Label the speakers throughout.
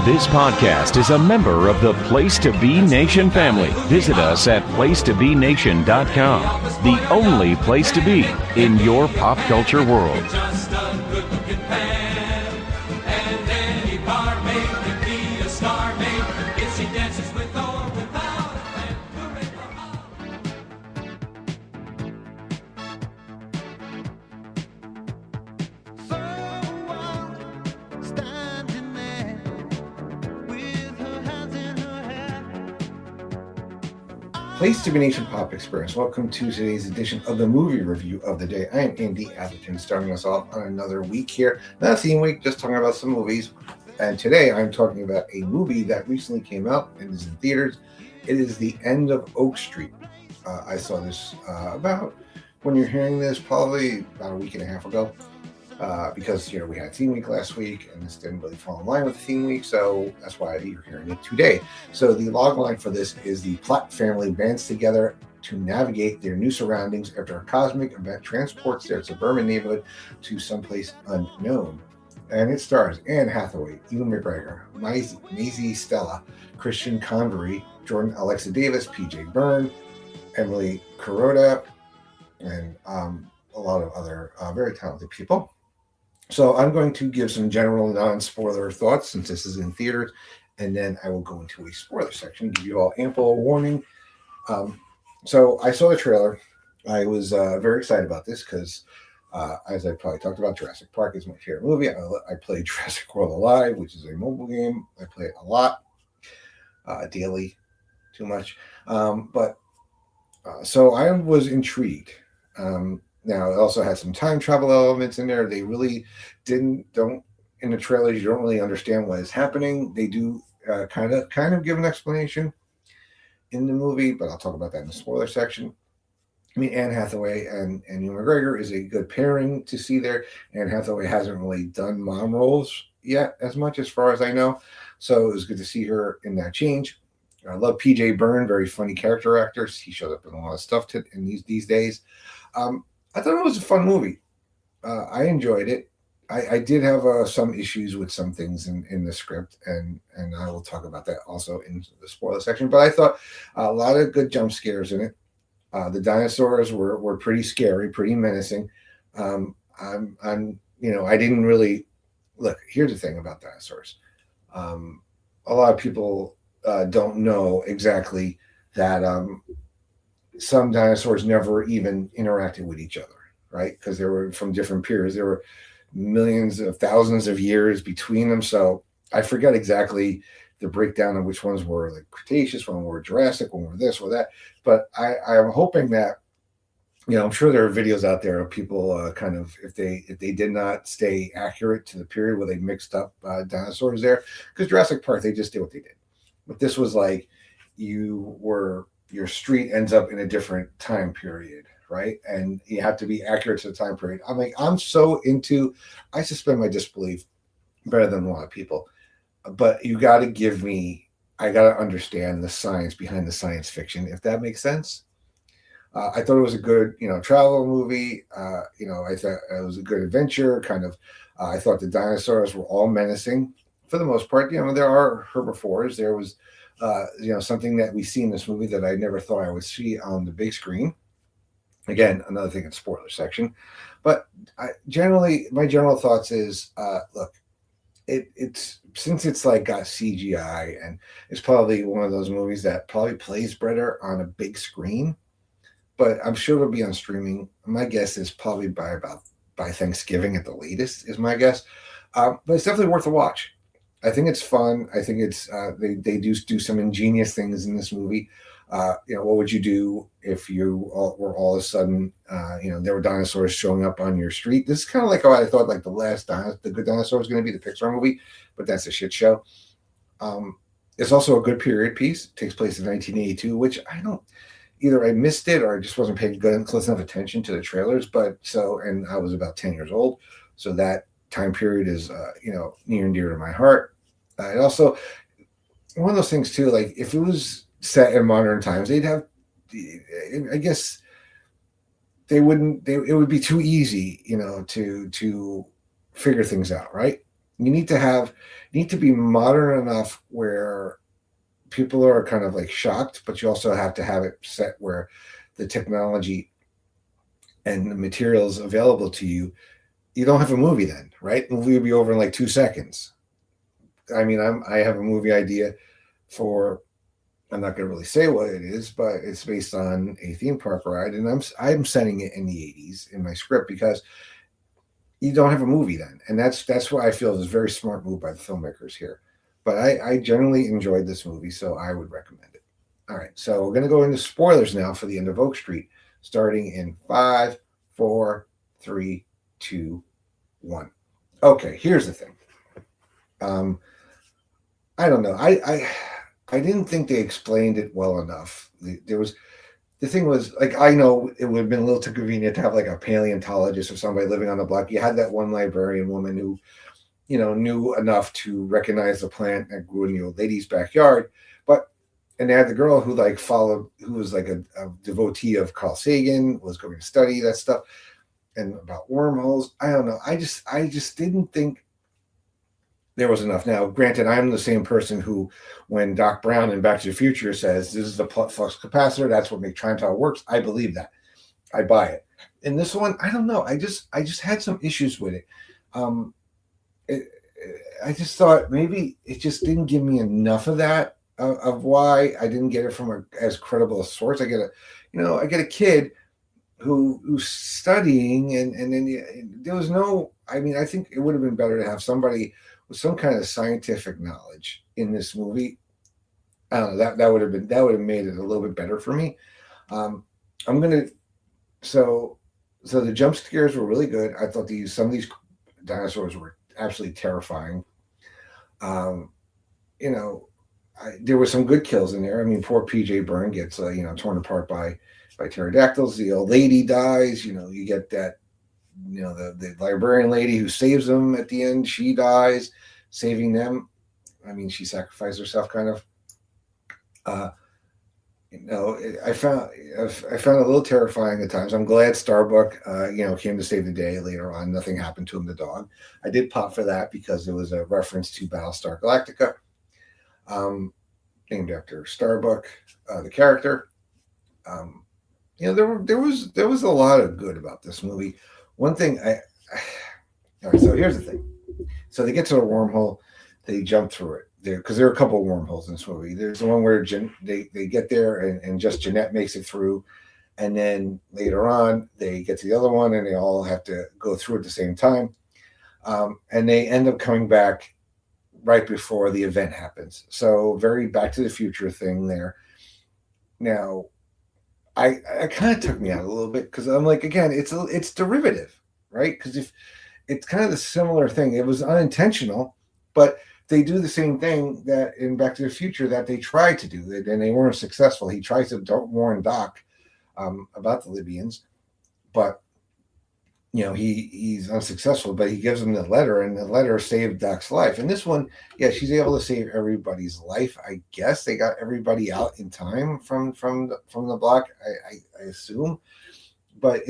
Speaker 1: This podcast is a member of the Place to Be Nation family. Visit us at placetobenation.com, the only place to be in your pop culture world.
Speaker 2: Just a good-looking man, and any barmaid can be a star maid if she dances with or without a fan. Hooray for all.
Speaker 3: Standing there with her hands in her hair.
Speaker 4: Place to Be Nation Pop Experience. Welcome to today's edition of the movie review of the day. I am Andy Atherton, starting us off on another week here. Not a theme week, just talking about some movies. And today I'm talking about a movie that recently came out and is in theaters. It is The End of Oak Street. I saw this about, when you're hearing this, probably about a week and a half ago. Because we had theme week last week and this didn't really fall in line with the theme week, so that's why you're hearing it today. So the log line for this is the Platt family bands together to navigate their new surroundings after a cosmic event transports their suburban neighborhood to someplace unknown. And it stars Anne Hathaway, Ewan McGregor, Maisy Stella, Christian Convery, Jordan Alexa Davis, P.J. Byrne, Emily Kuroda, and a lot of other very talented people. So I'm going to give some general non-spoiler thoughts since this is in theaters, and then I will go into a spoiler section, give you all ample warning. So I saw the trailer. I was very excited about this because, as I probably talked about, Jurassic Park is my favorite movie. I play Jurassic World Alive, which is a mobile game. I play it a lot, daily, too much. So I was intrigued. Now, it also has some time travel elements in there. They really don't in the trailers, you don't really understand what is happening. They do kind of give an explanation in the movie, but I'll talk about that in the spoiler section. I mean, Anne Hathaway and Ewan McGregor is a good pairing to see there. Anne Hathaway hasn't really done mom roles yet as much as far as I know, so it was good to see her in that change. I love P.J. Byrne, very funny character actor. He shows up in a lot of stuff in these days. I thought it was a fun movie. I enjoyed it. I did have some issues with some things in the script, and I will talk about that also in the spoiler section. But I thought a lot of good jump scares in it. The dinosaurs were pretty scary, pretty menacing. I didn't really look. Here's the thing about dinosaurs. A lot of people don't know exactly that. Some dinosaurs never even interacted with each other, right? Because they were from different periods. There were millions of thousands of years between them. So I forget exactly the breakdown of which ones were like Cretaceous, one were Jurassic, one were this or that. But I'm hoping that, I'm sure there are videos out there of people kind of, if they did not stay accurate to the period where they mixed up dinosaurs there. Because Jurassic Park, they just did what they did. But this was like your street ends up in a different time period, right? And you have to be accurate to the time period. I suspend my disbelief better than a lot of people. But I got to understand the science behind the science fiction, if that makes sense. I thought it was a good, travel movie. I thought it was a good adventure, kind of. I thought the dinosaurs were all menacing for the most part. There are herbivores. There was something that we see in this movie that I never thought I would see on the big screen. Again, another thing in spoiler section. But my general thoughts is, look, it's since it's like got CGI, and it's probably one of those movies that probably plays better on a big screen. But I'm sure it'll be on streaming. My guess is probably by Thanksgiving at the latest, is my guess. But it's definitely worth a watch. I think it's fun. I think it's they do some ingenious things in this movie. What would you do if you were all of a sudden, there were dinosaurs showing up on your street? This is kind of like how I thought like the Good Dinosaur was going to be the Pixar movie, but that's a shit show. It's also a good period piece. It takes place in 1982, which either I missed it or I just wasn't paying close enough attention to the trailers. And I was about 10 years old, so that time period is near and dear to my heart. It also, one of those things too, like if it was set in modern times, they'd have, I guess it would be too easy, to figure things out, right? You need to be modern enough where people are kind of like shocked, but you also have to have it set where the technology and the materials available to you, you don't have a movie then, right? The movie will be over in like 2 seconds. I mean, I have a movie idea for, I'm not going to really say what it is, but it's based on a theme park ride, and I'm setting it in the 80s in my script because you don't have a movie then, and that's what I feel is a very smart move by the filmmakers here. But I generally enjoyed this movie, so I would recommend it. All right, so we're going to go into spoilers now for the end of Oak Street, starting in 5, 4, 3, 2, 1. Okay, here's the thing. Um, I don't know. I didn't think they explained it well enough. There was the thing was like I know it would have been a little too convenient to have like a paleontologist or somebody living on the block. You had that one librarian woman who, knew enough to recognize the plant that grew in the old lady's backyard. But and they had the girl who like followed, who was like a devotee of Carl Sagan, was going to study that stuff and about wormholes. I don't know. I just didn't think there was enough. Now, granted, I'm the same person who, when Doc Brown in Back to the Future says this is the flux capacitor, that's what makes time travel works. I believe that. I buy it. In this one, I don't know. I just had some issues with it. Um, it I just thought maybe it just didn't give me enough of that of why I didn't get it from as credible a source. I get a kid who's studying, and then there was no. I mean, I think it would have been better to have somebody with some kind of scientific knowledge in this movie. I don't know, that would have made it a little bit better for me. Um, I'm gonna so so the jump scares were really good. I thought some of these dinosaurs were absolutely terrifying. Um, you know, there were some good kills in there. I mean, poor PJ Byrne gets torn apart by pterodactyls. The old lady dies. You get that. The librarian lady who saves them at the end. She dies, saving them. I mean, she sacrificed herself, kind of. Uh, I found it a little terrifying at times. I'm glad Starbuck, came to save the day later on. Nothing happened to him, the dog. I did pop for that because it was a reference to Battlestar Galactica, um, named after Starbuck, the character. Um, there was a lot of good about this movie. One thing all right, so here's the thing. So they get to a wormhole, they jump through it because there are a couple of wormholes in this movie. There's the one where they get there and just Jeanette makes it through, and then later on they get to the other one and they all have to go through at the same time, and they end up coming back right before the event happens. So very Back to the Future thing there. Now, I kind of took me out a little bit because I'm like, again, it's derivative, right? Because if it's kind of the similar thing, it was unintentional, but they do the same thing that in Back to the Future that they tried to do, and they weren't successful. He tries to don't warn Doc about the Libyans, but he's unsuccessful. But he gives him the letter, and the letter saved Doc's life. And this one, yeah, she's able to save everybody's life. I guess they got everybody out in time from the block. I assume, but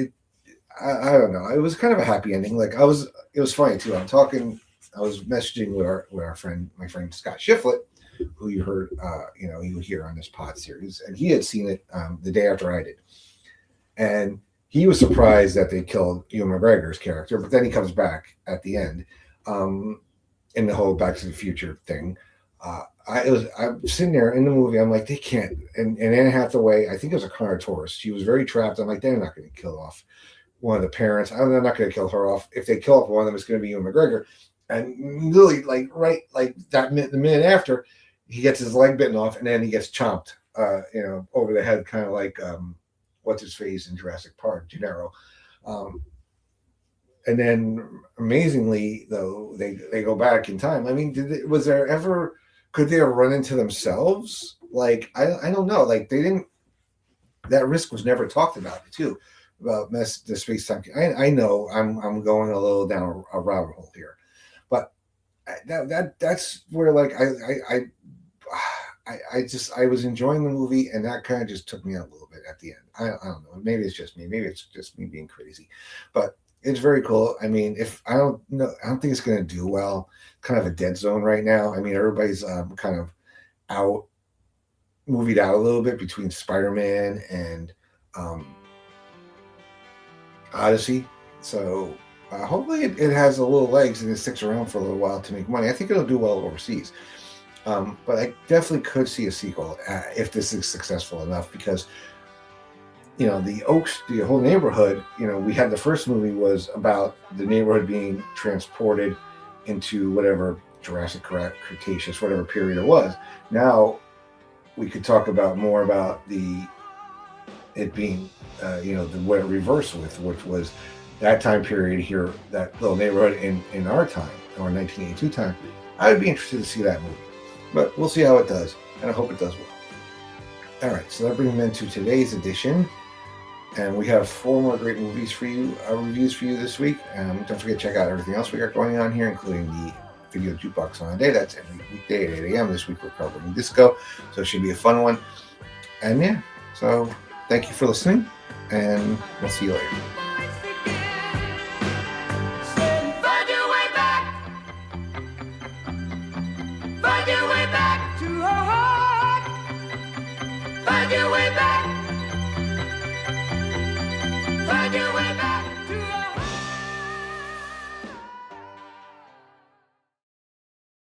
Speaker 4: I don't know. It was kind of a happy ending. Like it was funny too. I was messaging with my friend Scott Shiflett, who you heard, you hear on this pod series, and he had seen it the day after I did, and he was surprised that they killed Ewan McGregor's character, but then he comes back at the end, in the whole Back to the Future thing. I'm sitting there in the movie. I'm like, they can't. And Anne Hathaway, I think it was a car tourist. She was very trapped. I'm like, they're not going to kill off one of the parents. They're not going to kill her off. If they kill off one of them, it's going to be Ewan McGregor. And literally, the minute after, he gets his leg bitten off, and then he gets chomped, over the head, kind of like what's his face in Jurassic Park, Gennaro. And then, amazingly, though, they go back in time. I mean, could they have run into themselves? Like, I don't know. Like, they didn't. That risk was never talked about too, about the space time. I know I'm going a little down a rabbit hole here, but that's where like I was enjoying the movie, and that kind of just took me out a little bit at the end. I don't know. Maybe it's just me. Maybe it's just me being crazy, but it's very cool. I mean, if I don't know, I don't think it's going to do well. Kind of a dead zone right now. I mean, everybody's kind of out, movied out a little bit between Spider-Man and Odyssey. So hopefully it has a little legs and it sticks around for a little while to make money. I think it'll do well overseas. But I definitely could see a sequel if this is successful enough, because the Oaks, the whole neighborhood, we had the first movie was about the neighborhood being transported into whatever Jurassic Cretaceous, whatever period it was. Now we could talk about more about it being what it reversed with, which was that time period here, that little neighborhood in our time, or 1982 time. I would be interested to see that movie, but we'll see how it does, and I hope it does well. All right, so that brings me into today's edition, and we have 4 more great movies for you, reviews for you this week. Don't forget to check out everything else we got going on here, including the Video Jukebox on a Day. That's every weekday at 8 a.m. This week we're covering disco, so it should be a fun one. And yeah, so thank you for listening, and we'll see you later.
Speaker 2: Find your way back. Find your way back to her heart. Find your way back. Find your way back.